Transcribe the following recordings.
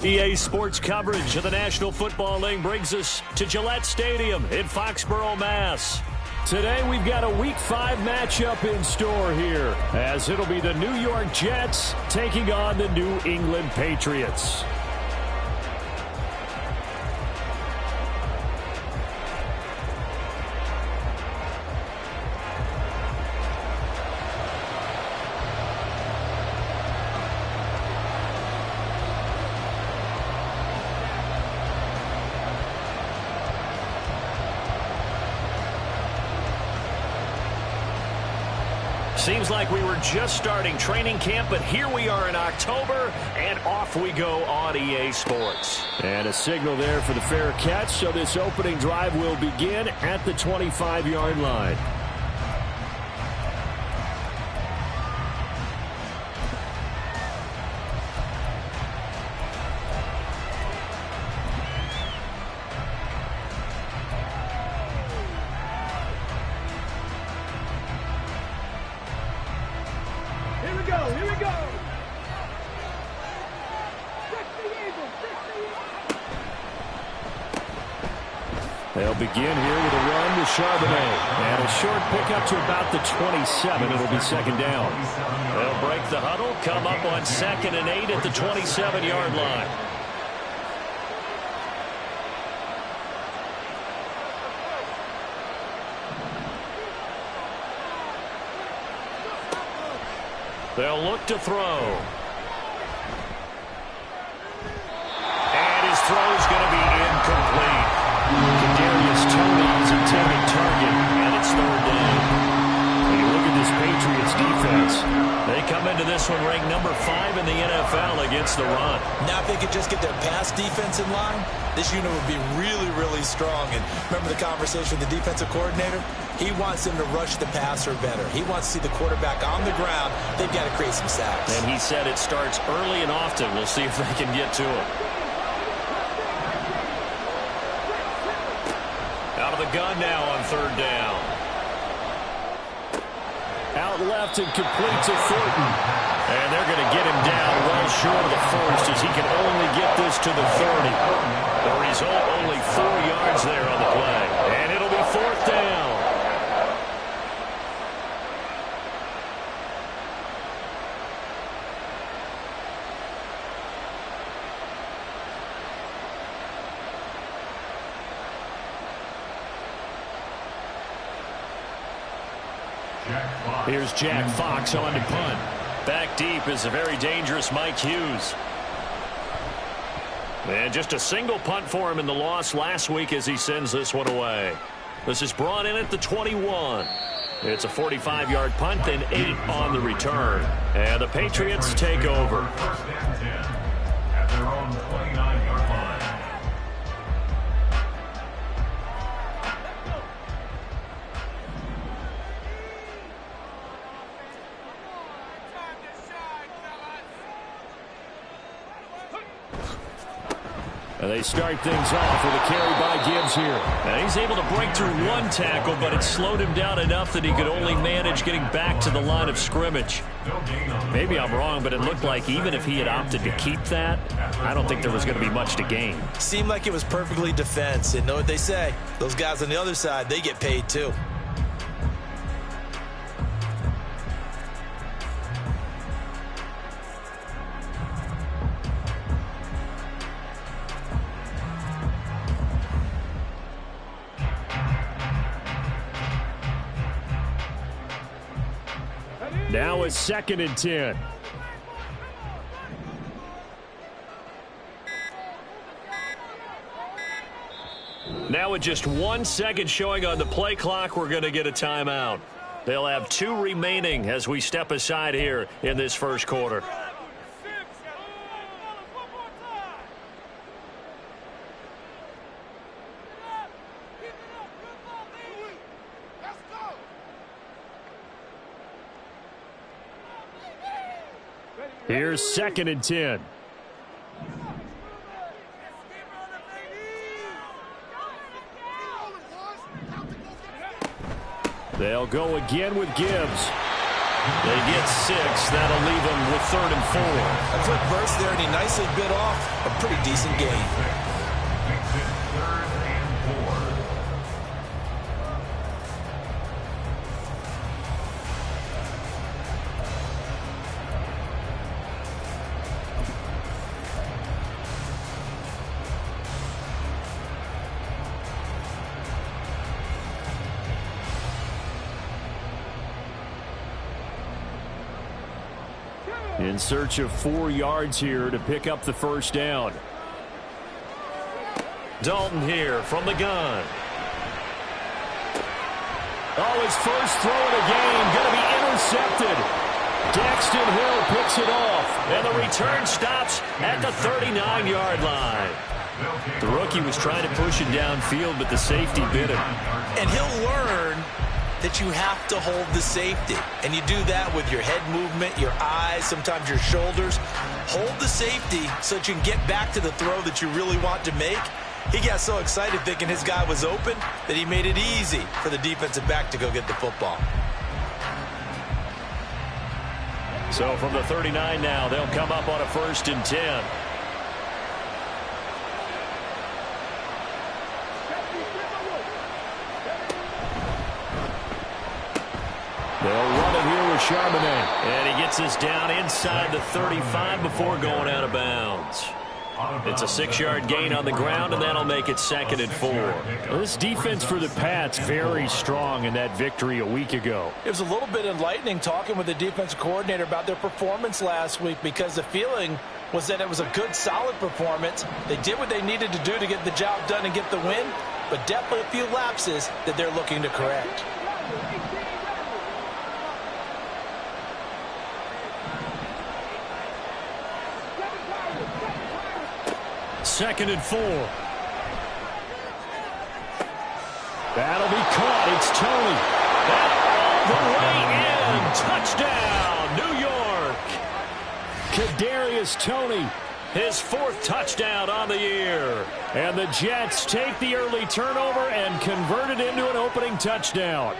EA Sports coverage of the National Football League brings us to Gillette Stadium in Foxborough, Mass. Today we've got a Week 5 matchup in store here, as it'll be the New York Jets taking on the New England Patriots. Seems like we were just starting training camp, but here we are in October, and off we go on EA Sports. And a signal there for the fair catch, so this opening drive will begin at the 25-yard line. They'll begin here with a run with Charbonnet. And a short pickup to about the 27. It'll be second down. They'll break the huddle, come up on 2nd and 8 at the 27-yard line. They'll look to throw. And his throw is going to be incomplete. Kadarius Toney is intended target, and it's third down. When you look at this Patriots defense, they come into this one ranked number 5 in the NFL against the run. Now if they could just get their pass defense in line, this unit would be really, really strong. And remember the conversation with the defensive coordinator? He wants them to rush the passer better. He wants to see the quarterback on the ground. They've got to create some sacks. And he said it starts early and often. We'll see if they can get to it. Out of the gun now on third down. Out left and complete to Thornton. And they're going to get him down well short of the first, as he can only get this to the 30. The result, only 4 yards there on the play. And it'll be fourth down. Here's Jack Fox on to punt. Back deep is a very dangerous Mike Hughes. And just a single punt for him in the loss last week as he sends this one away. This is brought in at the 21. It's a 45-yard punt and 8 on the return. And the Patriots take over. At their own 29-yard line. And they start things off with a carry by Gibbs here. And he's able to break through one tackle, but it slowed him down enough that he could only manage getting back to the line of scrimmage. Maybe I'm wrong, but it looked like even if he had opted to keep that, I don't think there was going to be much to gain. Seemed like it was perfectly defense. And know what they say? Those guys on the other side, they get paid too. Now it's 2nd and 10. Now with just 1 second showing on the play clock, we're going to get a timeout. They'll have 2 remaining as we step aside here in this first quarter. Here's 2nd and 10. They'll go again with Gibbs. They get 6. That'll leave them with 3rd and 4. A quick burst there, and he nicely bit off a pretty decent gain. Makes it 3rd and 4. In search of 4 yards here to pick up the first down. Dalton here from the gun. Oh, his first throw of the game going to be intercepted. Daxton Hill picks it off, and the return stops at the 39-yard line. The rookie was trying to push it downfield, but the safety bit him. And he'll learn that you have to hold the safety. And you do that with your head movement, your eyes, sometimes your shoulders. Hold the safety so that you can get back to the throw that you really want to make. He got so excited thinking his guy was open that he made it easy for the defensive back to go get the football. So from the 39 now, they'll come up on a 1st and 10. They'll run it here with Charbonnet. And he gets this down inside the 35 before going out of bounds. It's a 6-yard gain on the ground, and that'll make it 2nd and 4. Well, this defense for the Pats very strong in that victory a week ago. It was a little bit enlightening talking with the defensive coordinator about their performance last week, because the feeling was that it was a good, solid performance. They did what they needed to do to get the job done and get the win, but definitely a few lapses that they're looking to correct. Second and 4. That'll be caught. It's Toney. And all the way in. Touchdown, New York. Kadarius Toney, his 4th touchdown on the year. And the Jets take the early turnover and convert it into an opening touchdown.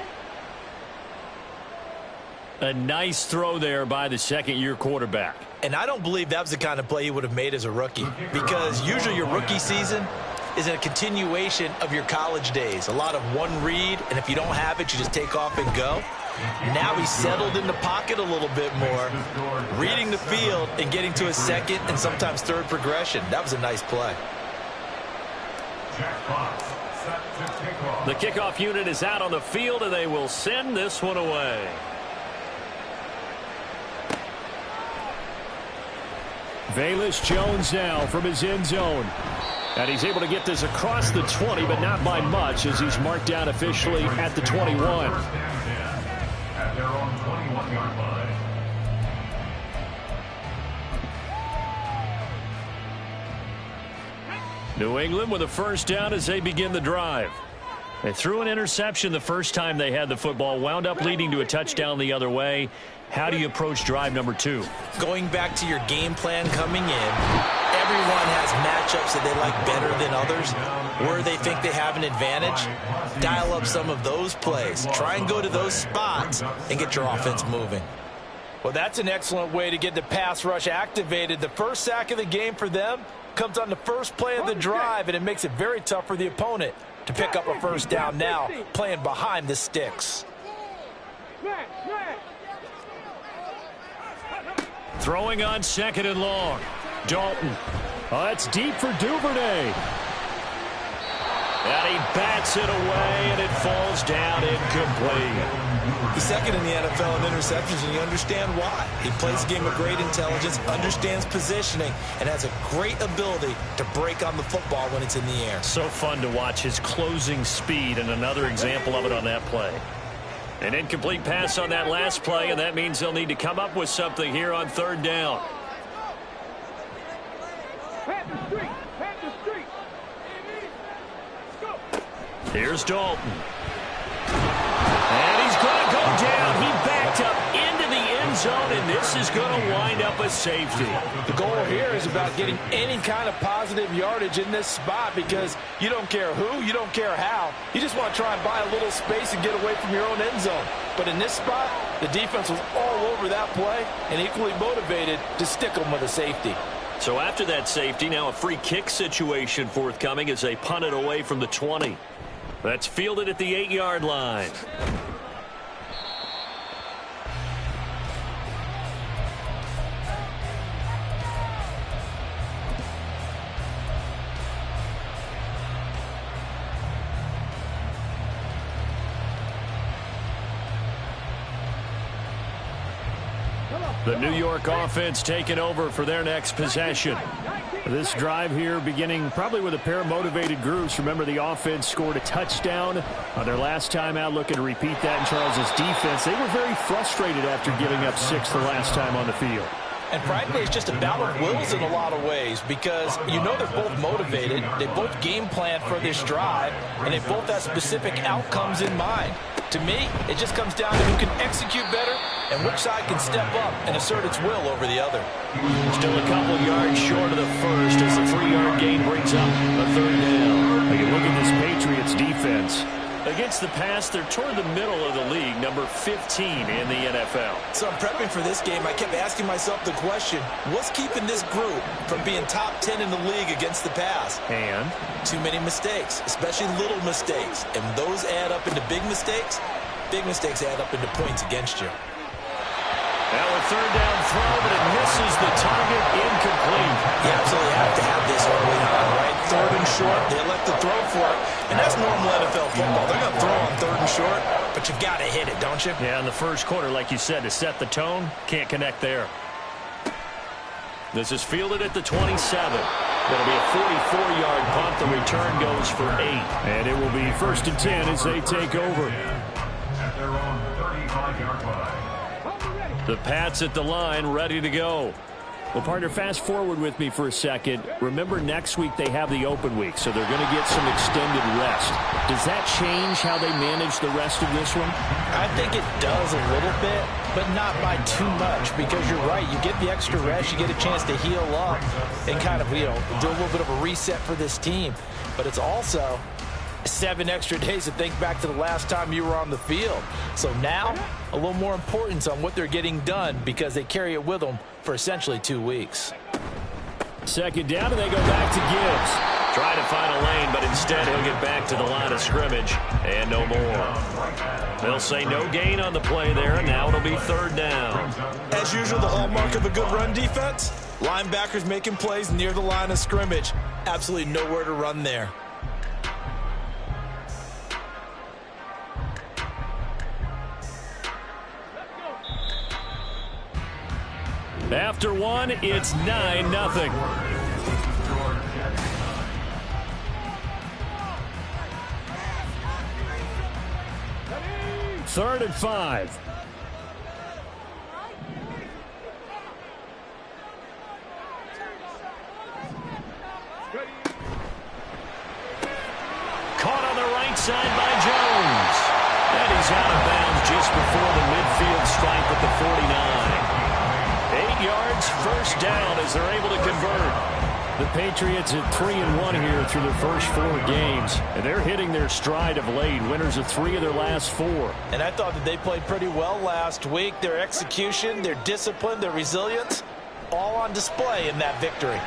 A nice throw there by the 2nd-year quarterback. And I don't believe that was the kind of play he would have made as a rookie, because usually your rookie season is a continuation of your college days. A lot of one read, and if you don't have it, you just take off and go. Now he's settled in the pocket a little bit more, reading the field and getting to his 2nd and sometimes 3rd progression. That was a nice play. The kickoff unit is out on the field, and they will send this one away. Velus Jones now from his end zone. And he's able to get this across the 20, but not by much, as he's marked down officially at the 21. At their own 21-yard line. New England with a first down as they begin the drive. They threw an interception the first time they had the football, wound up leading to a touchdown the other way. How do you approach drive number 2? Going back to your game plan coming in, everyone has matchups that they like better than others, where they think they have an advantage. Dial up some of those plays. Try and go to those spots and get your offense moving. Well, that's an excellent way to get the pass rush activated. The first sack of the game for them comes on the first play of the drive, and it makes it very tough for the opponent to pick up a first down now, playing behind the sticks. Throwing on 2nd and long. Dalton. Oh, that's deep for Duvernay. And he bats it away, and it falls down incomplete. He's 2nd in the NFL in interceptions, and you understand why. He plays a game of great intelligence, understands positioning, and has a great ability to break on the football when it's in the air. So fun to watch his closing speed, and another example of it on that play. An incomplete pass on that last play, and that means they'll need to come up with something here on 3rd down. Here's Dalton. And he's going to go down. He backed up into the end end zone, and this is going to wind up a safety. The goal here is about getting any kind of positive yardage in this spot because you don't care who, you don't care how. You just want to try and buy a little space and get away from your own end zone. But in this spot, the defense was all over that play and equally motivated to stick them with a safety. So after that safety, now a free kick situation forthcoming as they punt it away from the 20. That's fielded at the 8-yard line. The New York offense taking over for their next possession. This drive here beginning probably with a pair of motivated groups. Remember, the offense scored a touchdown on their last time out, looking to repeat that in Charles' defense. They were very frustrated after giving up 6 the last time on the field. And frankly, it's just a battle of wills in a lot of ways because you know they're both motivated, they both game plan for this drive, and they both have specific outcomes in mind. To me, it just comes down to who can execute better and which side can step up and assert its will over the other. Still a couple yards short of the first as the 3-yard gain brings up a third down. You look at this Patriots defense. Against the pass, they're toward the middle of the league, number 15 in the NFL. So I'm prepping for this game. I kept asking myself the question, what's keeping this group from being top 10 in the league against the pass? And too many mistakes, especially little mistakes. And those add up into big mistakes. Big mistakes add up into points against you. Now a third down throw, but it misses the target, incomplete. You absolutely have to have this early on, right? Third and short, they elect to throw for it. And that's normal NFL football. They're going to throw on third and short, but you've got to hit it, don't you? Yeah, in the first quarter, like you said, to set the tone, can't connect there. This is fielded at the 27. It'll be a 44-yard punt. The return goes for 8. And it will be 1st and 10 as they take over. At their own 35-yard line. The Pats at the line, ready to go. Well, partner, fast forward with me for a second. Remember, next week they have the open week, so they're going to get some extended rest. Does that change how they manage the rest of this one? I think it does a little bit, but not by too much because you're right. You get the extra rest, you get a chance to heal up and kind of, do a little bit of a reset for this team. But it's also 7 extra days to think back to the last time you were on the field. So now, a little more importance on what they're getting done because they carry it with them for essentially 2 weeks. 2nd down, and they go back to Gibbs. Try to find a lane, but instead he'll get back to the line of scrimmage and no more. They'll say no gain on the play there, and now it'll be 3rd down. As usual, the hallmark of a good run defense, linebackers making plays near the line of scrimmage. Absolutely nowhere to run there. After 1, it's 9-0. Third and 5. Caught on the right side by Jones. And he's out of bounds just before the midfield stripe at the 49. 8 yards, 1st down as they're able to convert. The Patriots at 3-1 here through their first 4 games. And they're hitting their stride of late. Winners of 3 of their last 4. And I thought that they played pretty well last week. Their execution, their discipline, their resilience, all on display in that victory.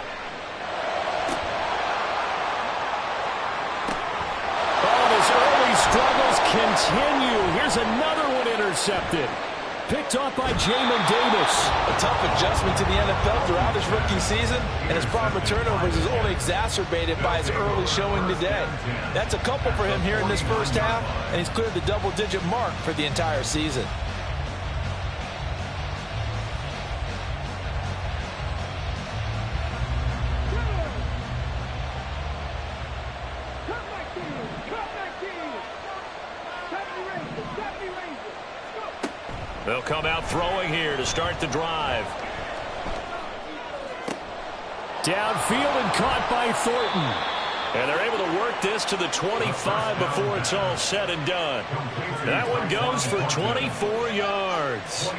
Oh, his early struggles continue. Here's another one intercepted. Picked off by Jamin Davis. A tough adjustment to the NFL throughout his rookie season, and his problem with turnovers is only exacerbated by his early showing today. That's a couple for him here in this first half, and he's cleared the double-digit mark for the entire season. They'll come out throwing here to start the drive. Downfield and caught by Thornton. And they're able to work this to the 25 before it's all said and done. That one goes for 24 yards.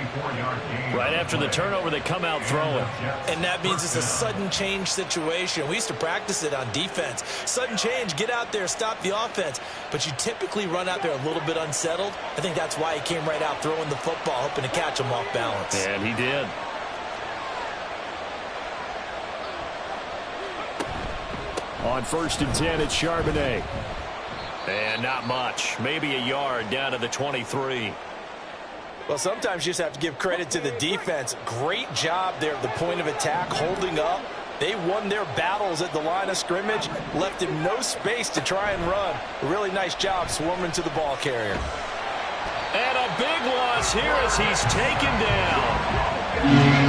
Right after the turnover, they come out throwing. And that means it's a sudden change situation. We used to practice it on defense. Sudden change, get out there, stop the offense. But you typically run out there a little bit unsettled. I think that's why he came right out throwing the football, hoping to catch him off balance. And he did. On 1st and 10, it's Charbonnet. And not much. Maybe a yard down to the 23. Well, sometimes you just have to give credit to the defense. Great job there at the point of attack, holding up. They won their battles at the line of scrimmage, left him no space to try and run. A really nice job swarming to the ball carrier. And a big loss here as he's taken down.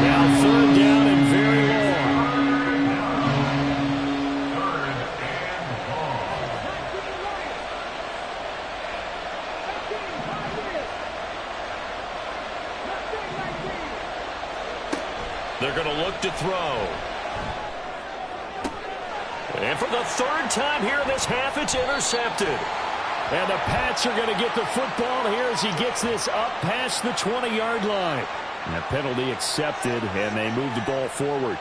Now 3rd down and very long. They're going to look to throw. And for the 3rd time here in this half, it's intercepted. And the Pats are going to get the football here as he gets this up past the 20-yard line. And the penalty accepted, and they move the ball forward.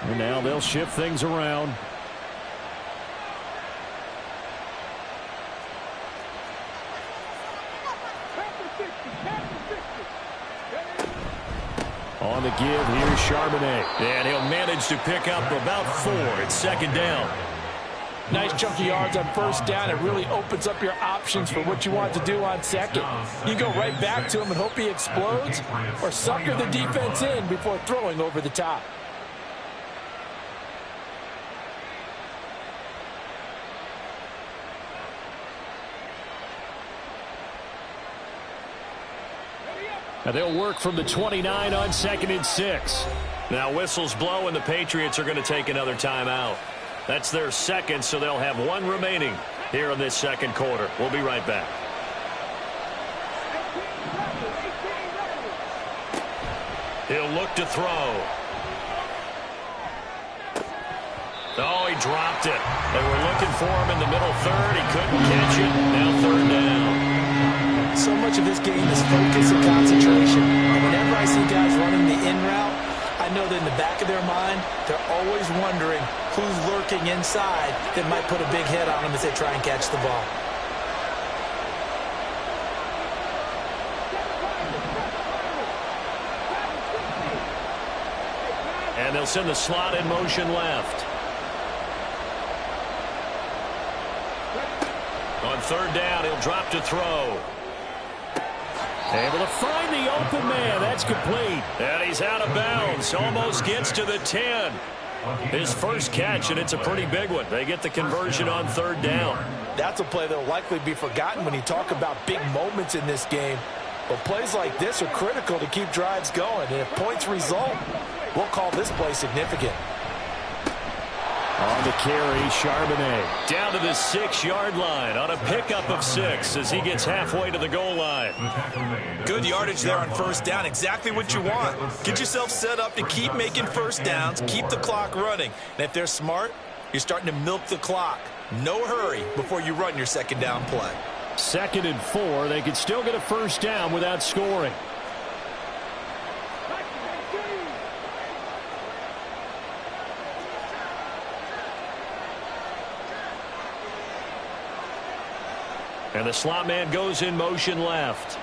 And now they'll shift things around. On the give, here's Charbonnet. And he'll manage to pick up about 4. It's 2nd down. Nice chunk of yards on 1st down. It really opens up your options for what you want to do on 2nd. You go right back to him and hope he explodes, or sucker the defense in before throwing over the top. And they'll work from the 29 on 2nd and 6. Now whistles blow and the Patriots are going to take another timeout. That's their 2nd, so they'll have 1 remaining here in this 2nd quarter. We'll be right back. He'll look to throw. Oh, he dropped it. They were looking for him in the middle 3rd. He couldn't catch it. Now 3rd down. So much of this game is focus and concentration. And whenever I see guys running the in route, I know that in the back of their mind, they're always wondering who's lurking inside that might put a big hit on them as they try and catch the ball. And they'll send the slot in motion left. On 3rd down, he'll drop to throw. Able to find the open man. That's complete. And he's out of bounds. Almost gets to the 10. His first catch, and it's a pretty big one. They get the conversion on 3rd down. That's a play that will likely be forgotten when you talk about big moments in this game. But plays like this are critical to keep drives going. And if points result, we'll call this play significant. On the carry, Charbonnet. Down to the 6-yard line on a pickup of 6 as he gets halfway to the goal line. Good yardage there on 1st down. Exactly what you want. Get yourself set up to keep making 1st downs, keep the clock running. And if they're smart, you're starting to milk the clock. No hurry before you run your 2nd down play. 2nd and 4. They could still get a 1st down without scoring. And the slot man goes in motion left.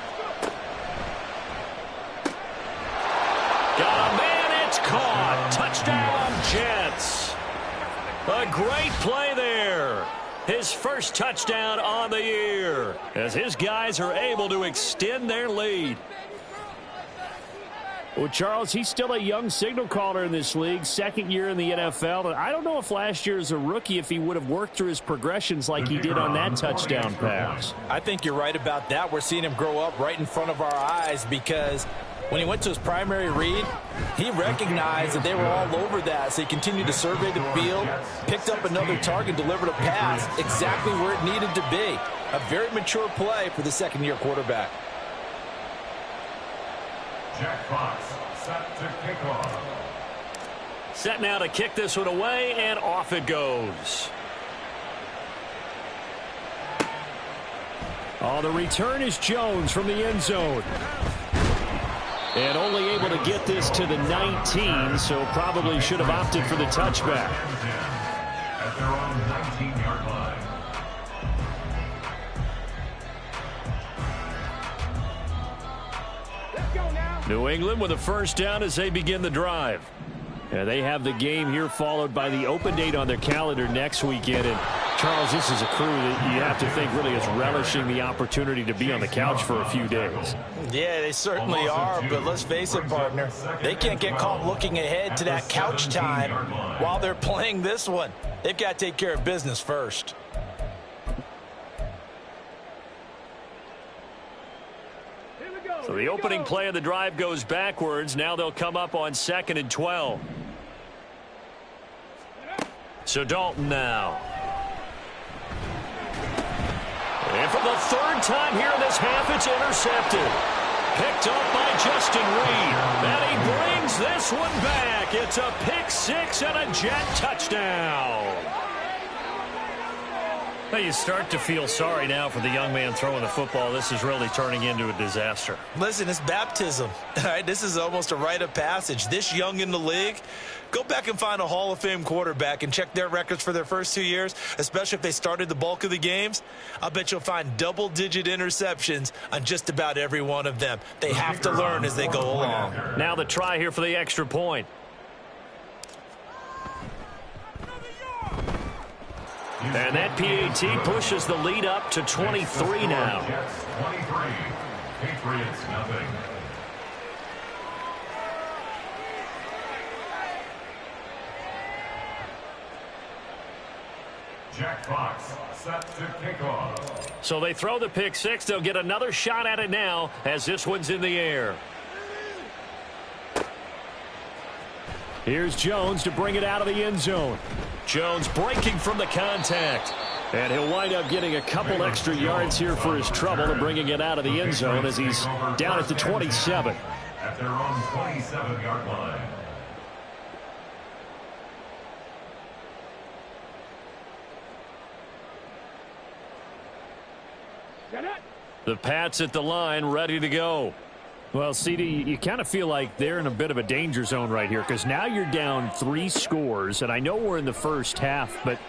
Got a man, it's caught. Touchdown, Jets. A great play there. His first touchdown on the year as his guys are able to extend their lead. Well, Charles, he's still a young signal caller in this league, 2nd year in the NFL. And I don't know if last year as a rookie if he would have worked through his progressions like he did on that touchdown pass. I think you're right about that. We're seeing him grow up right in front of our eyes because when he went to his primary read, he recognized that they were all over that. So he continued to survey the field, picked up another target, delivered a pass exactly where it needed to be. A very mature play for the 2nd-year quarterback. Jack Fox, Set to kickoff. Set now to kick this one away, and off it goes. Oh, the return is Jones from the end zone. And only able to get this to the 19, so probably should have opted for the touchback. At their own 19-yard line. New England with a first down as they begin the drive. Yeah, they have the game here followed by the open date on their calendar next weekend. And Charles, this is a crew that you have to think really is relishing the opportunity to be on the couch for a few days. Yeah, they certainly are, but let's face it, partner. They can't get caught looking ahead to that couch time while they're playing this one. They've got to take care of business first. So the opening play of the drive goes backwards. Now they'll come up on 2nd and 12. So Dalton now. And for the third time here in this half, it's intercepted. Picked up by Justin Reed. And he brings this one back. It's a pick six and a Jet touchdown. Well, you start to feel sorry now for the young man throwing the football. This is really turning into a disaster. Listen, it's baptism. All right, this is almost a rite of passage. This young in the league, go back and find a Hall of Fame quarterback and check their records for their first 2 years, especially if they started the bulk of the games. I bet you'll find double-digit interceptions on just about every one of them. They have to learn as they go along. Now the try here for the extra point. And that PAT pushes the lead up to 23 now. 23. Patriots nothing. Jack Fox set to kick off. So they throw the pick six. They'll get another shot at it now as this one's in the air. Here's Jones to bring it out of the end zone. Jones breaking from the contact. And he'll wind up getting a couple extra yards here for his trouble and bringing it out of the end zone as he's down at the 27. At their own 27-yard line. The Pats at the line ready to go. Well, CD, you kind of feel like they're in a bit of a danger zone right here because now you're down 3 scores, and I know we're in the first half, but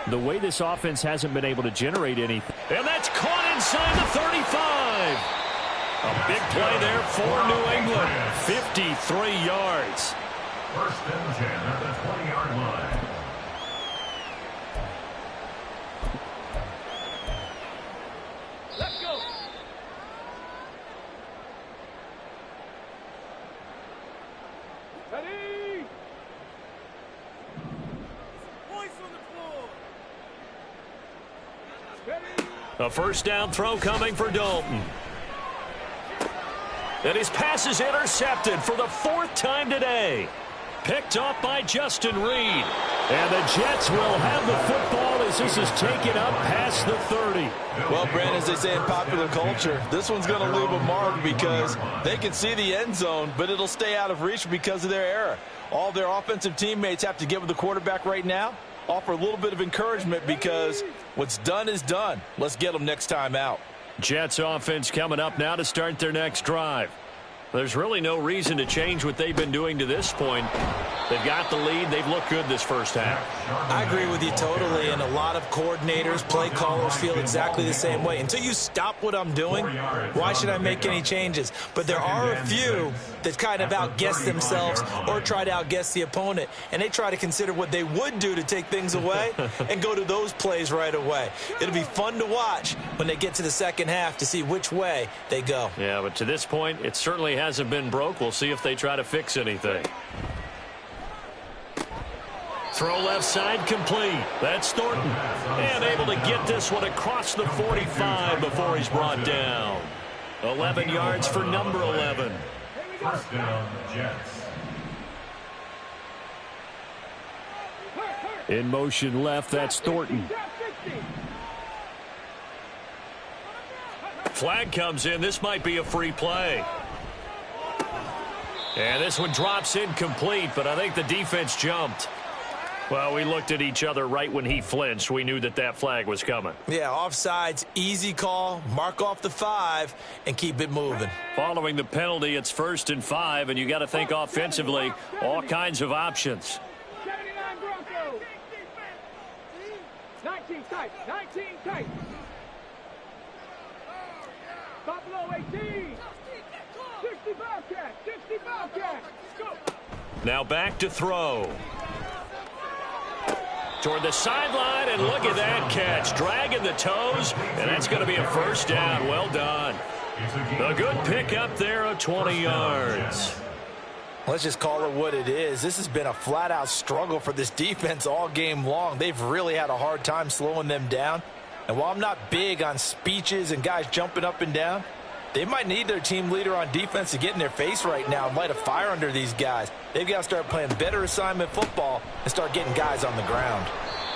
the way this offense hasn't been able to generate anything. And that's caught inside the 35. A big play there for New England. 53 yards. First and 10 at the 20-yard line. Let's go. Ready? Voice on the floor. Ready? A first down throw coming for Dalton. And his pass is intercepted for the 4th time today. Picked off by Justin Reed. And the Jets will have the football as this is taken up past the 30. Well, Brandon, as they say in popular culture, this one's going to leave a mark because they can see the end zone, but it'll stay out of reach because of their error. All their offensive teammates have to give the quarterback right now, offer a little bit of encouragement because what's done is done. Let's get them next time out. Jets offense coming up now to start their next drive. There's really no reason to change what they've been doing to this point. They've got the lead. They've looked good this first half. I agree with you totally, and a lot of coordinators, play callers feel exactly the same way. Until you stop what I'm doing, why should I make any changes? But there are a few that kind of outguess themselves or try to outguess the opponent, and they try to consider what they would do to take things away and go to those plays right away. It'll be fun to watch when they get to the second half to see which way they go. Yeah, but to this point, it certainly hasn't been broke. We'll see if they try to fix anything. Throw left side complete. That's Thornton. And able to get this one across the 45 before he's brought down. 11 yards for number 11. First down, Jets. In motion left, that's Thornton. Flag comes in. This might be a free play. And this one drops incomplete, but I think the defense jumped. Well, we looked at each other right when he flinched. We knew that that flag was coming. Yeah, offsides, easy call, mark off the 5, and keep it moving. Following the penalty, it's 1st and 5, and you got to think offensively, all kinds of options. 79 Broncos. 19 tight. 19 tight. Buffalo 18. 60 Bobcat. 60 Bobcat. Go. Now back to throw. Toward the sideline, and look at that catch. Dragging the toes, and that's going to be a 1st down. Well done. A good pick up there of 20 yards. Let's just call it what it is. This has been a flat-out struggle for this defense all game long. They've really had a hard time slowing them down. And while I'm not big on speeches and guys jumping up and down, they might need their team leader on defense to get in their face right now and light a fire under these guys. They've got to start playing better assignment football and start getting guys on the ground.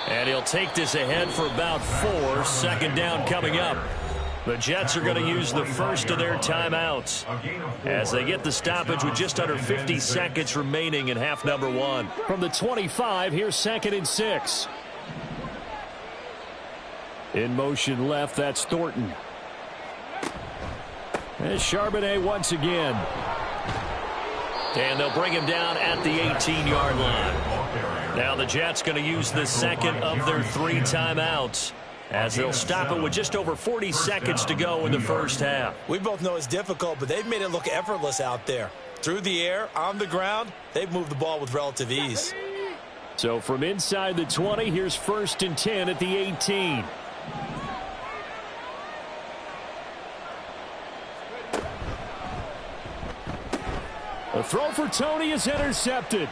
And he'll take this ahead for about 4. 2nd down coming up. The Jets are going to use the first of their timeouts as they get the stoppage with just under 50 seconds remaining in half number 1. From the 25, here's 2nd and 6. In motion left, that's Thornton. And Charbonnet once again. And they'll bring him down at the 18-yard line. Now the Jets going to use the second of their 3 timeouts as they'll stop it with just over 40 seconds to go in the first half. We both know it's difficult, but they've made it look effortless out there. Through the air, on the ground, they've moved the ball with relative ease. So from inside the 20, here's 1st and 10 at the 18. The throw for Tony is intercepted.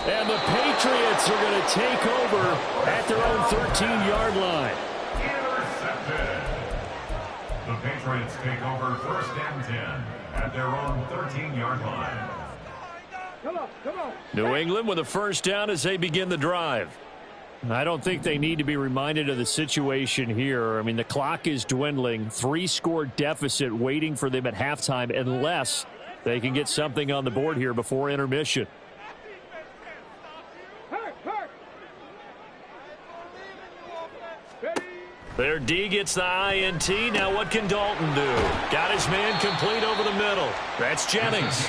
And the Patriots are going to take over at their own 13-yard line. Intercepted. The Patriots take over 1st and 10 at their own 13-yard line. Come on, come on. New England with a 1st down as they begin the drive. I don't think they need to be reminded of the situation here. I mean, the clock is dwindling. 3-score deficit waiting for them at halftime unless they can get something on the board here before intermission. Their D gets the INT. Now what can Dalton do? Got his man complete over the middle. That's Jennings.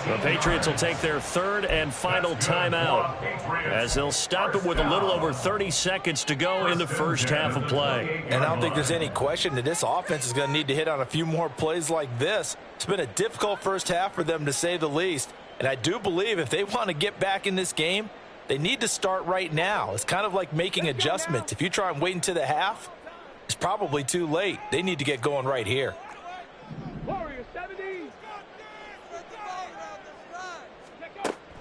The Patriots will take their 3rd and final timeout as they'll stop it with a little over 30 seconds to go in the first half of play. And I don't think there's any question that this offense is going to need to hit on a few more plays like this. It's been a difficult first half for them, to say the least. And I do believe if they want to get back in this game, they need to start right now. It's kind of like making adjustments. If you try and wait until the half, it's probably too late. They need to get going right here. Warriors 70.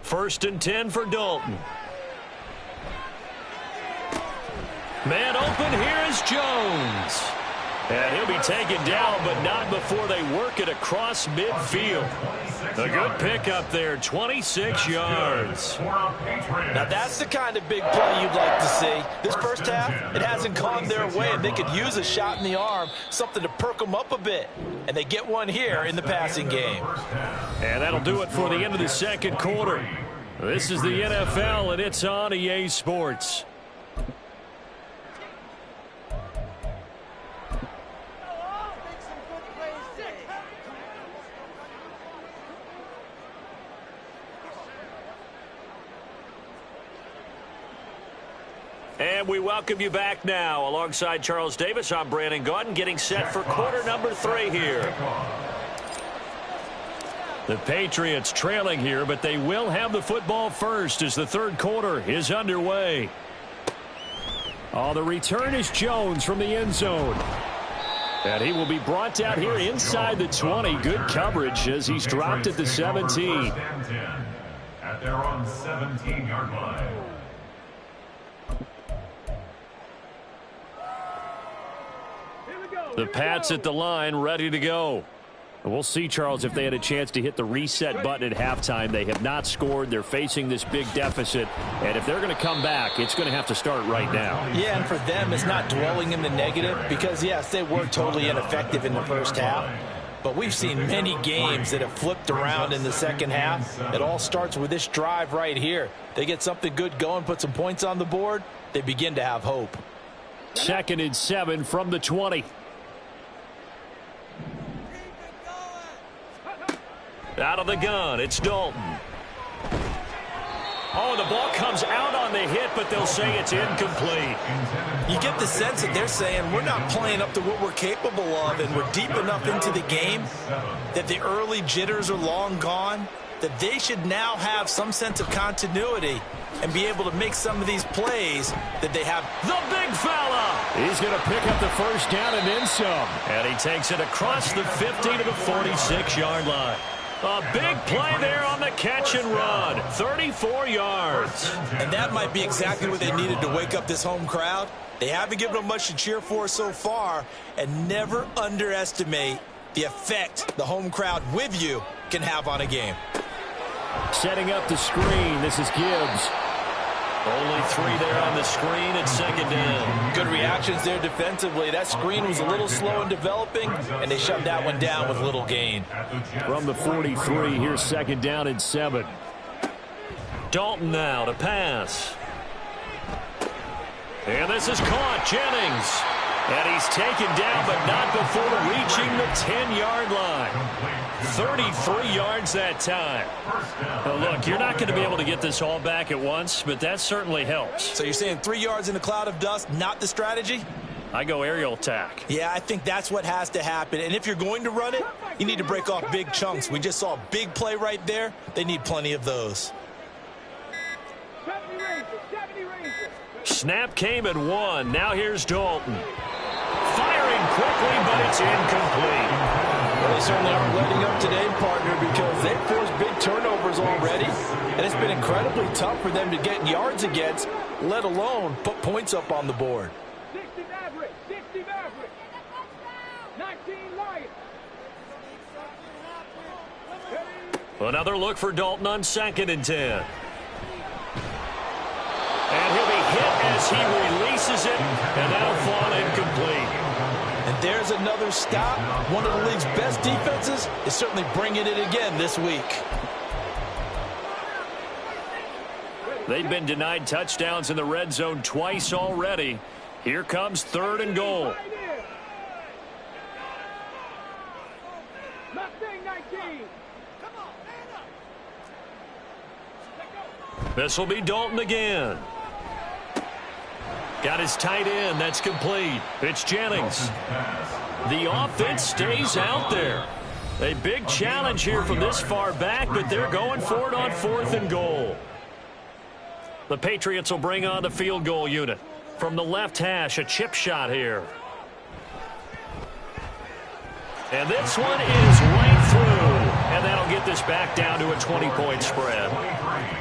1st and 10 for Dalton. Man open, here is Jones. And he'll be taken down, but not before they work it across midfield. A good pickup there, 26 yards. Now that's the kind of big play you'd like to see. This first half, it hasn't gone their way, and they could use a shot in the arm, something to perk them up a bit. And they get one here in the passing game. And that'll do it for the end of the 2nd quarter. This is the NFL, and it's on EA Sports. And we welcome you back now. Alongside Charles Davis, I'm Brandon Gaudin, getting set for quarter number 3 here. The Patriots trailing here, but they will have the football first as the 3rd quarter is underway. Oh, the return is Jones from the end zone. And he will be brought down here inside the 20. Good coverage as he's dropped at the 17. At their own 17-yard line. The Pats at the line, ready to go. And we'll see, Charles, if they had a chance to hit the reset button at halftime. They have not scored. They're facing this big deficit. And if they're going to come back, it's going to have to start right now. Yeah, and for them, it's not dwelling in the negative because, yes, they were totally ineffective in the first half. But we've seen many games that have flipped around in the second half. It all starts with this drive right here. They get something good going, put some points on the board, they begin to have hope. 2nd and 7 from the 20. Out of the gun, it's Dalton. Oh, the ball comes out on the hit, but they'll say it's incomplete. You get the sense that they're saying we're not playing up to what we're capable of, and we're deep enough into the game that the early jitters are long gone, that they should now have some sense of continuity and be able to make some of these plays that they have. The big fella! He's going to pick up the first down and then some. And he takes it across the 50 to the 46-yard line. A big play there on the catch and run. 34 yards. And that might be exactly what they needed to wake up this home crowd. They haven't given them much to cheer for so far, and never underestimate the effect the home crowd with you can have on a game. Setting up the screen. This is Gibbs. Only 3 there on the screen at 2nd down. Good reactions there defensively. That screen was a little slow in developing, and they shut that one down with little gain. From the 43, here's 2nd down and 7. Dalton now to pass. And this is caught. Jennings. And he's taken down, but not before reaching the 10-yard line. 33 yards that time. Now look, you're not going to be able to get this all back at once, but that certainly helps. So you're saying 3 yards in a cloud of dust, not the strategy? I go aerial attack. Yeah, I think that's what has to happen. And if you're going to run it, you need to break off big chunks. We just saw a big play right there. They need plenty of those. 70 Rangers. Snap came at 1. Now here's Dalton. Firing quickly, but it's incomplete. Well, they certainly aren't letting up today, partner, because they've forced big turnovers already, and it's been incredibly tough for them to get yards against, let alone put points up on the board. 60 Maverick. 60 Maverick. 19 Lions. Another look for Dalton on 2nd and 10. And he'll be hit as he releases it, and that'll fall incomplete. And there's another stop. One of the league's best defenses is certainly bringing it again this week. They've been denied touchdowns in the red zone twice already. Here comes 3rd and goal. Mustang 19. This will be Dalton again. Got his tight end. That's complete. It's Jennings. The offense stays out there. A big challenge here from this far back, but they're going for it on 4th and goal. The Patriots will bring on the field goal unit. From the left hash, a chip shot here. And this one is right through. And that'll get this back down to a 20-point spread.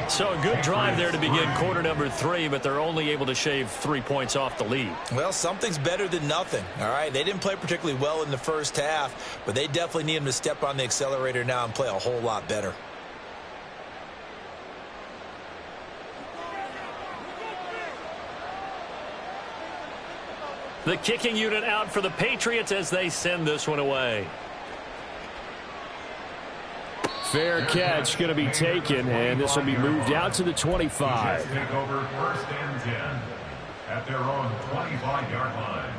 So a good drive there to begin quarter number 3, but they're only able to shave 3 points off the lead. Well, something's better than nothing, all right? They didn't play particularly well in the first half, but they definitely need them to step on the accelerator now and play a whole lot better. The kicking unit out for the Patriots as they send this one away. Fair catch going to be taken, and this will be moved out to the 25. Take over 1st and 10 at their own 25-yard line.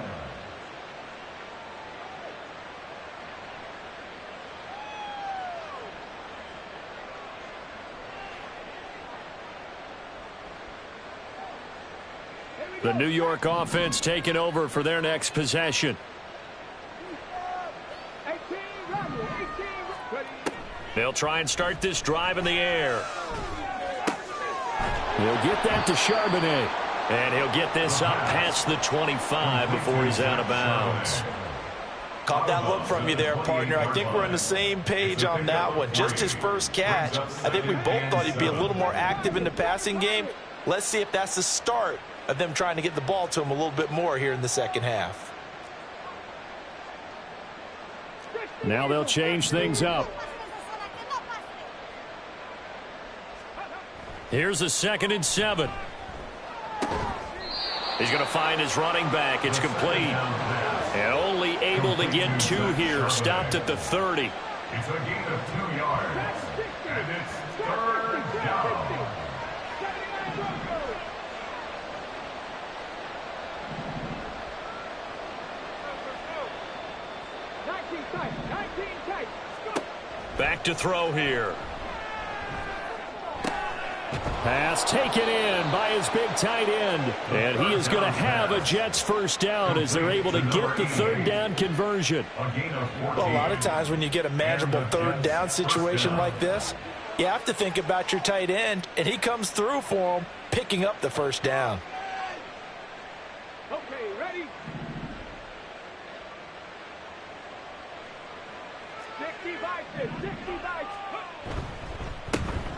The New York offense taking over for their next possession. 18 Rebel. 18 ready. They'll try and start this drive in the air. He'll get that to Charbonnet. And he'll get this up past the 25 before he's out of bounds. Caught that look from you there, partner. I think we're on the same page on that one. Just his first catch. I think we both thought he'd be a little more active in the passing game. Let's see if that's the start of them trying to get the ball to him a little bit more here in the second half. Now they'll change things up. Here's a 2nd and 7. He's going to find his running back. It's complete. And only able to get 2 here. Stopped at the 30. It's a gain of 2 yards. And it's third down. 19 tight. Back to throw here. Pass taken in by his big tight end. And he is going to have a Jets first down as they're able to get the third down conversion. Well, a lot of times when you get a manageable third down situation like this, you have to think about your tight end, and he comes through for him, picking up the first down. Okay, ready? 65.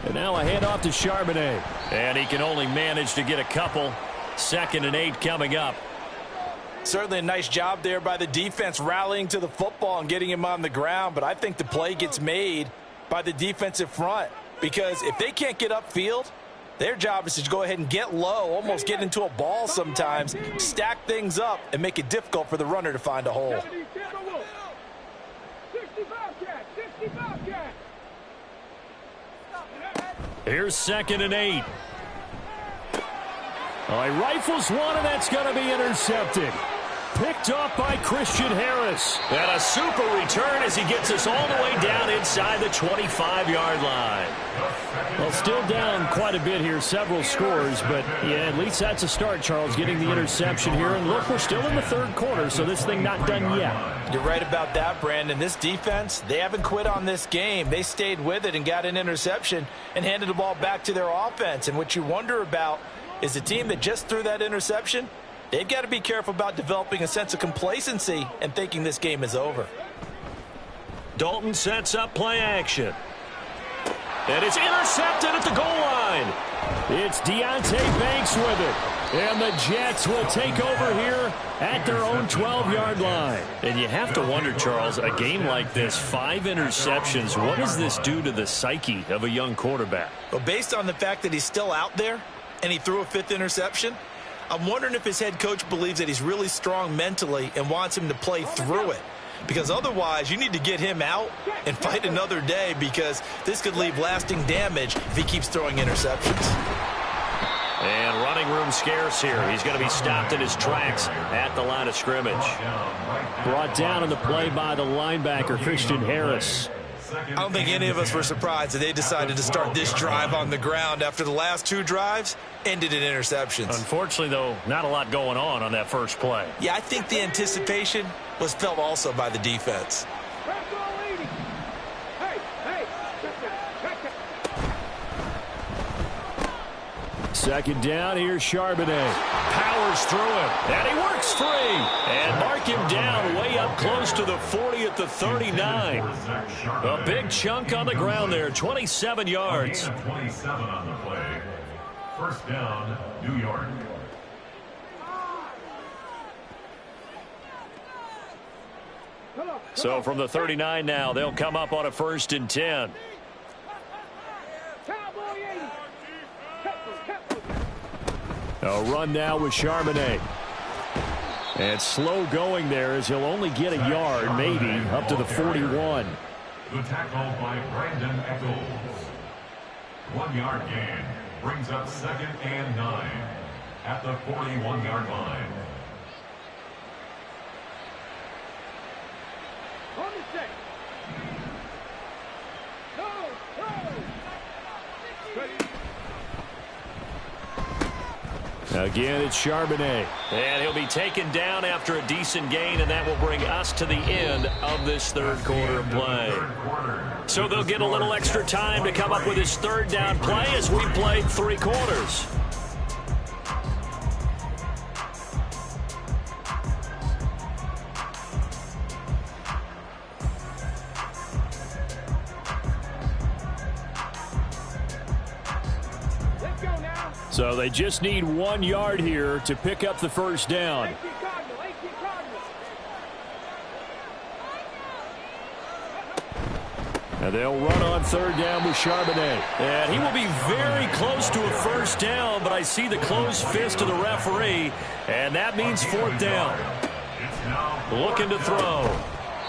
And now a handoff to Charbonnet. And he can only manage to get a couple. 2nd and 8 coming up. Certainly a nice job there by the defense rallying to the football and getting him on the ground, but I think the play gets made by the defensive front because if they can't get upfield, their job is to go ahead and get low, almost get into a ball sometimes, stack things up, and make it difficult for the runner to find a hole. 65 cat. Here's 2nd and 8. Oh, he rifles one, and that's going to be intercepted. Picked up by Christian Harris. And a super return as he gets us all the way down inside the 25-yard line. Well, still down quite a bit here, several scores, but yeah, at least that's a start, Charles, getting the interception here. And look, we're still in the third quarter, so this thing not done yet. You're right about that, Brandon. This defense, they haven't quit on this game. They stayed with it and got an interception and handed the ball back to their offense. And what you wonder about is the team that just threw that interception, they've got to be careful about developing a sense of complacency and thinking this game is over. Dalton sets up play action. And it's intercepted at the goal line. It's Deonte Banks with it. And the Jets will take over here at their own 12-yard line. And you have to wonder, Charles, a game like this, 5 interceptions, what does this do to the psyche of a young quarterback? Well, based on the fact that he's still out there and he threw a 5th interception, I'm wondering if his head coach believes that he's really strong mentally and wants him to play through it. Because otherwise, you need to get him out and fight another day because this could leave lasting damage if he keeps throwing interceptions. And running room scarce here. He's going to be stopped in his tracks at the line of scrimmage. Brought down in the play by the linebacker, Christian Harris. I don't think any of us were surprised that they decided to start this drive on the ground after the last 2 drives ended in interceptions. Unfortunately, though, not a lot going on that first play. Yeah, I think the anticipation was felt also by the defense. Second down, here's Charbonnet. Powers through him, and he works free. And mark him down way up close to the 40 at the 39. A big chunk on the ground there, 27 yards. 27 on the play. First down, New York. So from the 39 now, they'll come up on a 1st and 10. A run now with Charbonnet. And slow going there as he'll only get a yard, maybe, up to the 41. The tackle by Brandon Echols. 1 yard gain brings up 2nd and 9 at the 41-yard line. On the set. Again, it's Charbonnet. And he'll be taken down after a decent gain, and that will bring us to the end of this third quarter of play. So they'll get a little extra time to come up with his 3rd down play as we played 3 quarters. So they just need 1 yard here to pick up the first down. And they'll run on 3rd down with Charbonnet. And he will be very close to a first down, but I see the closed fist of the referee, and that means 4th down. Looking to throw.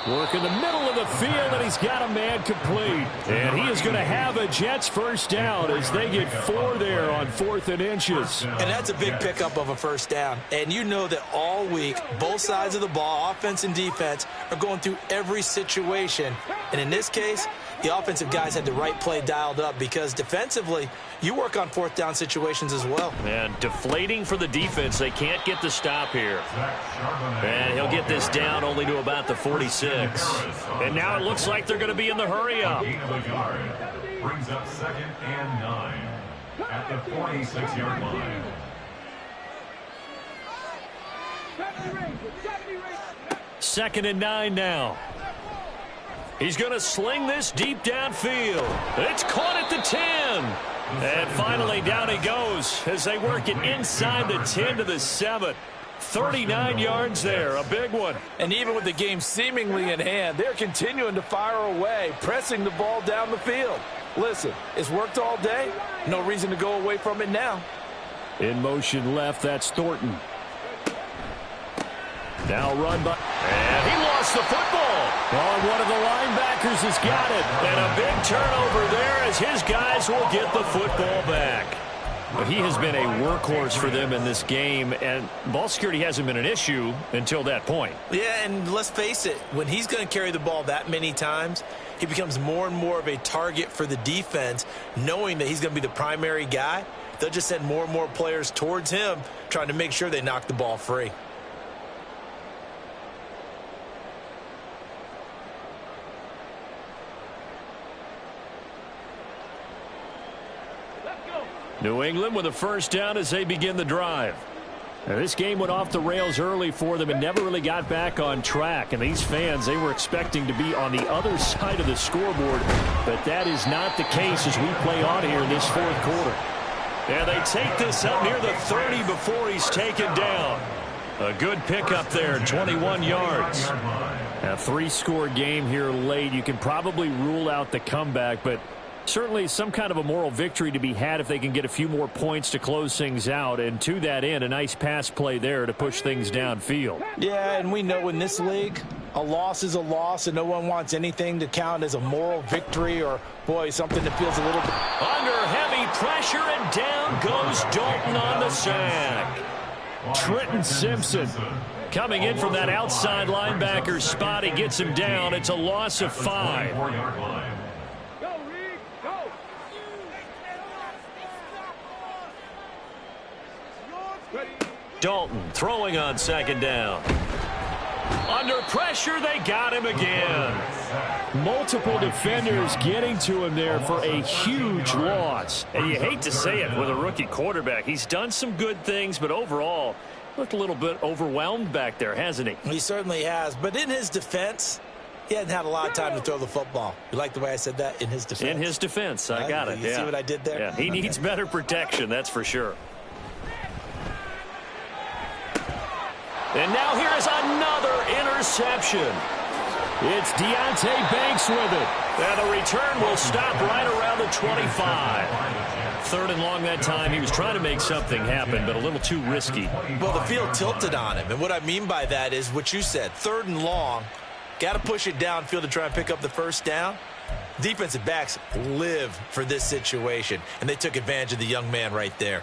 Work in the middle of the field, and he's got a man complete. And he is going to have a Jets first down as they get 4 there on 4th and inches. And that's a big pickup of a first down. And you know that all week, both sides of the ball, offense and defense, are going through every situation. And in this case, the offensive guys had the right play dialed up because defensively, you work on 4th down situations as well. And deflating for the defense. They can't get the stop here. And he'll get this down only to about the 46. And now it looks like they're going to be in the hurry-up. Brings up 2nd and 9 at the 46-yard line. 2nd and 9 now. He's going to sling this deep downfield. It's caught at the 10. And finally down he goes as they work it inside the 10 to the 7. 39 yards there, a big one. And even with the game seemingly in hand, they're continuing to fire away, pressing the ball down the field. Listen, it's worked all day. No reason to go away from it now. In motion left, that's Thornton. Now run by, and he lost the football. Oh, one of the linebackers has got it. And a big turnover there as his guys will get the football back. But he has been a workhorse for them in this game, and ball security hasn't been an issue until that point. Yeah, and let's face it, when he's going to carry the ball that many times, he becomes more and more of a target for the defense, knowing that he's going to be the primary guy. They'll just send more and more players towards him, trying to make sure they knock the ball free. New England with a first down as they begin the drive. Now, this game went off the rails early for them and never really got back on track. And these fans, they were expecting to be on the other side of the scoreboard. But that is not the case as we play on here in this 4th quarter. And they take this up near the 30 before he's taken down. A good pickup there, 21 yards. A 3-score game here late. You can probably rule out the comeback, but certainly some kind of a moral victory to be had if they can get a few more points to close things out. And to that end, a nice pass play there to push things downfield. Yeah, and we know in this league, a loss is a loss, and no one wants anything to count as a moral victory or, boy, something that feels a little bit. Under heavy pressure, and down goes Dalton on the sack. Trenton Simpson coming in from that outside linebacker spot. He gets him down. It's a loss of 5. Dalton throwing on 2nd down. Under pressure, they got him again. Multiple defenders getting to him there for a huge loss. And you hate to say it with a rookie quarterback. He's done some good things, but overall, looked a little bit overwhelmed back there, hasn't he? He certainly has. But in his defense, he hadn't had a lot of time to throw the football. You like the way I said that? In his defense? In his defense. I got it. You see what I did there? Yeah, he needs better protection, that's for sure. And now here is another interception. It's Deonte Banks with it. And the return will stop right around the 25. 3rd and long that time. He was trying to make something happen, but a little too risky. Well, the field tilted on him. And what I mean by that is what you said. 3rd and long. Got to push it downfield to try and pick up the first down. Defensive backs live for this situation. And they took advantage of the young man right there.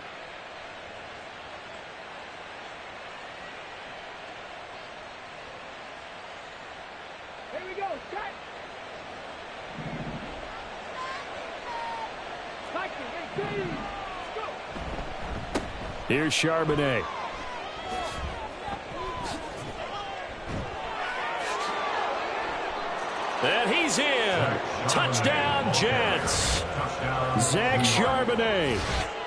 Here's Charbonnet. And he's in. Touchdown, Jets. Zach Charbonnet,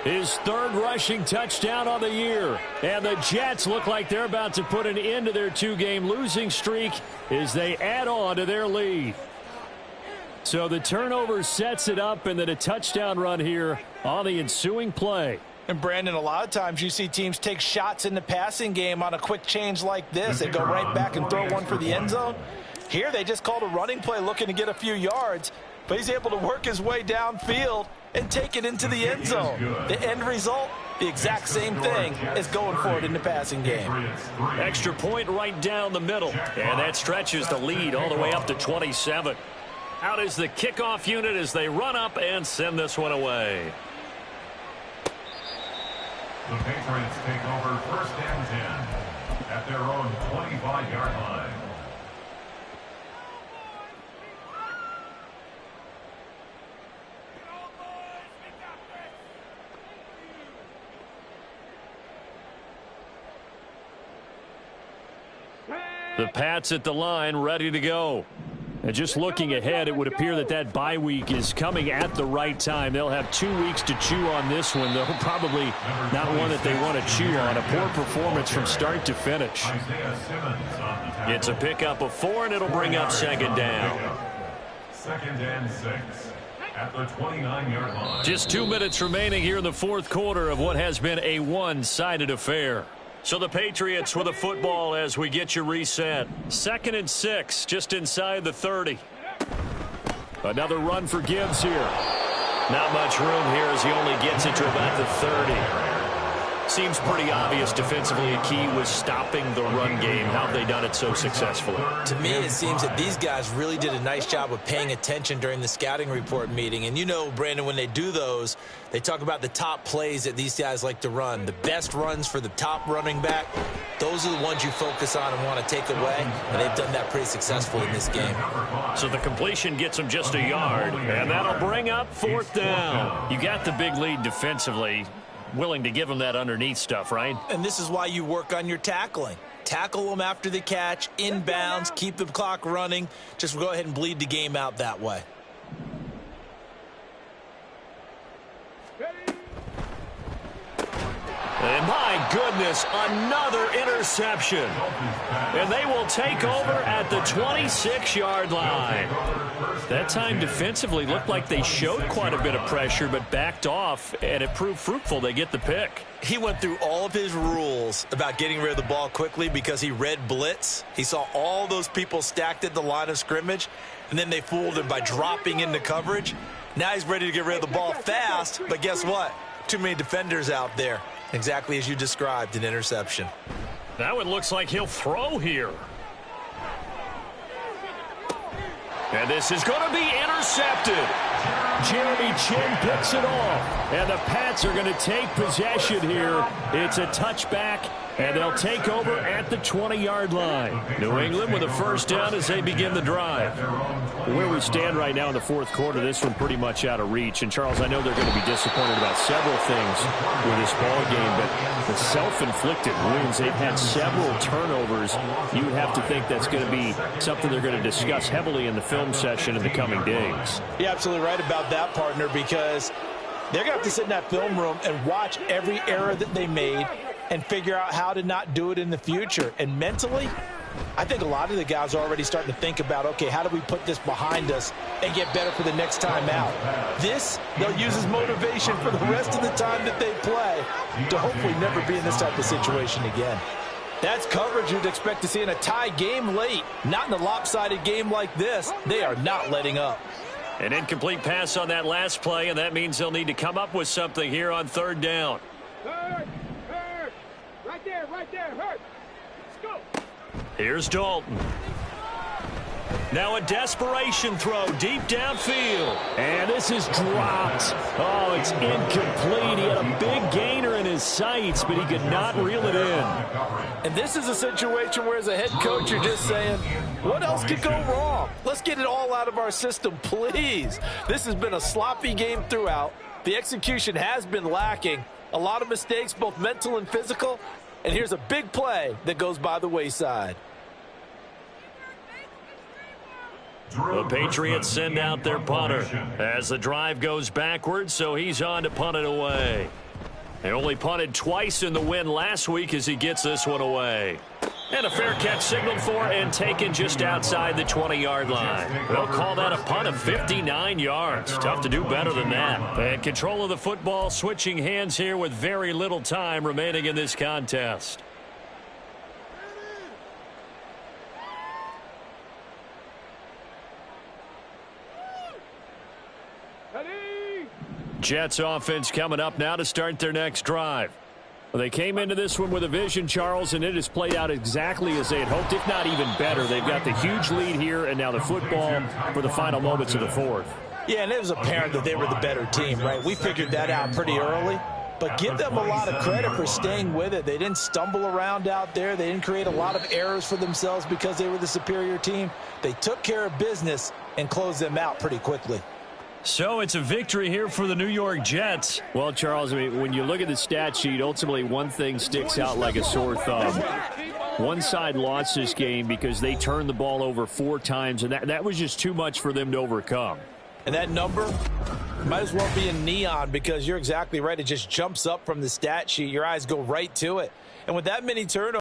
his 3rd rushing touchdown on the year. And the Jets look like they're about to put an end to their 2-game losing streak as they add on to their lead. So the turnover sets it up, and then a touchdown run here on the ensuing play. And, Brandon, a lot of times you see teams take shots in the passing game on a quick change like this. They go right back and throw one for the end zone. Here they just called a running play looking to get a few yards, but he's able to work his way downfield and take it into the end zone. The end result, the exact same thing as going for it in the passing game. Extra point right down the middle. And that stretches the lead all the way up to 27. Out is the kickoff unit as they run up and send this one away. The Patriots take over 1st and 10 at their own 25-yard line. The Pats at the line, ready to go. And just looking ahead, it would appear that bye week is coming at the right time. They'll have 2 weeks to chew on this one, though probably not one that they want to chew on. A poor performance from start to finish. It's a pickup of 4, and it'll bring up 2nd down. 2nd and 6 at the 29-yard line. Just 2 minutes remaining here in the 4th quarter of what has been a one-sided affair. So the Patriots with the football as we get you reset. 2nd and 6, just inside the 30. Another run for Gibbs here. Not much room here as he only gets it to about the 30. Seems pretty obvious defensively a key was stopping the run game. How have they done it so successfully? To me, it seems that these guys really did a nice job of paying attention during the scouting report meeting. And you know, Brandon, when they do those, they talk about the top plays that these guys like to run. The best runs for the top running back, those are the ones you focus on and want to take away. And they've done that pretty successfully in this game. So the completion gets them just a yard. And that'll bring up 4th down. You got the big lead defensively. Willing to give them that underneath stuff, right? And this is why you work on your tackling. Tackle them after the catch, inbounds, keep the clock running. Just go ahead and bleed the game out that way. And my goodness, another interception. And they will take over at the 26-yard line. That time defensively looked like they showed quite a bit of pressure but backed off, and it proved fruitful. They get the pick. He went through all of his rules about getting rid of the ball quickly because he read blitz. He saw all those people stacked at the line of scrimmage, and then they fooled him by dropping into coverage. Now he's ready to get rid of the ball fast, but guess what? Too many defenders out there. Exactly as you described, an interception. Now it looks like he'll throw here. And this is going to be intercepted. Jeremy Chinn picks it off. And the Pats are going to take possession here. It's a touchback, and they'll take over at the 20-yard line. New England with a 1st down as they begin the drive. Where we stand right now in the 4th quarter, this one pretty much out of reach. And, Charles, I know they're going to be disappointed about several things with this ball game, but the self-inflicted wounds, they've had several turnovers. You would have to think that's going to be something they're going to discuss heavily in the film session in the coming days. You're absolutely right about that, partner, because they're going to have to sit in that film room and watch every error that they made and figure out how to not do it in the future. And mentally, I think a lot of the guys are already starting to think about, okay, how do we put this behind us and get better for the next time out? This, they'll use as motivation for the rest of the time that they play to hopefully never be in this type of situation again. That's coverage you'd expect to see in a tie game late. Not in a lopsided game like this. They are not letting up. An incomplete pass on that last play, and that means they'll need to come up with something here on 3rd down. Hurt. Right there, hurt. Let's go. Here's Dalton. Now a desperation throw deep downfield. And this is dropped. Oh, it's incomplete. He had a big gainer in his sights, but he could not reel it in. And this is a situation where, as a head coach, you're just saying, what else could go wrong? Let's get it all out of our system, please. This has been a sloppy game throughout. The execution has been lacking. A lot of mistakes, both mental and physical. And here's a big play that goes by the wayside. The Patriots send out their punter as the drive goes backwards, so he's on to punt it away. They only punted twice in the win last week as he gets this one away. And a fair catch signaled for and taken just outside the 20-yard line. They'll call that a punt of 59 yards. Tough to do better than that. And control of the football switching hands here with very little time remaining in this contest. Jets offense coming up now to start their next drive. Well, they came into this one with a vision, Charles, and it has played out exactly as they had hoped, if not even better. They've got the huge lead here, and now the football for the final moments of the fourth. Yeah, and it was apparent that they were the better team, right? We figured that out pretty early. But give them a lot of credit for staying with it. They didn't stumble around out there. They didn't create a lot of errors for themselves because they were the superior team. They took care of business and closed them out pretty quickly. So it's a victory here for the New York Jets. Well, Charles, I mean, when you look at the stat sheet, ultimately one thing sticks out like a sore thumb. One side lost this game because they turned the ball over 4 times, and that was just too much for them to overcome. And that number might as well be in neon because you're exactly right. It just jumps up from the stat sheet. Your eyes go right to it. And with that many turnovers,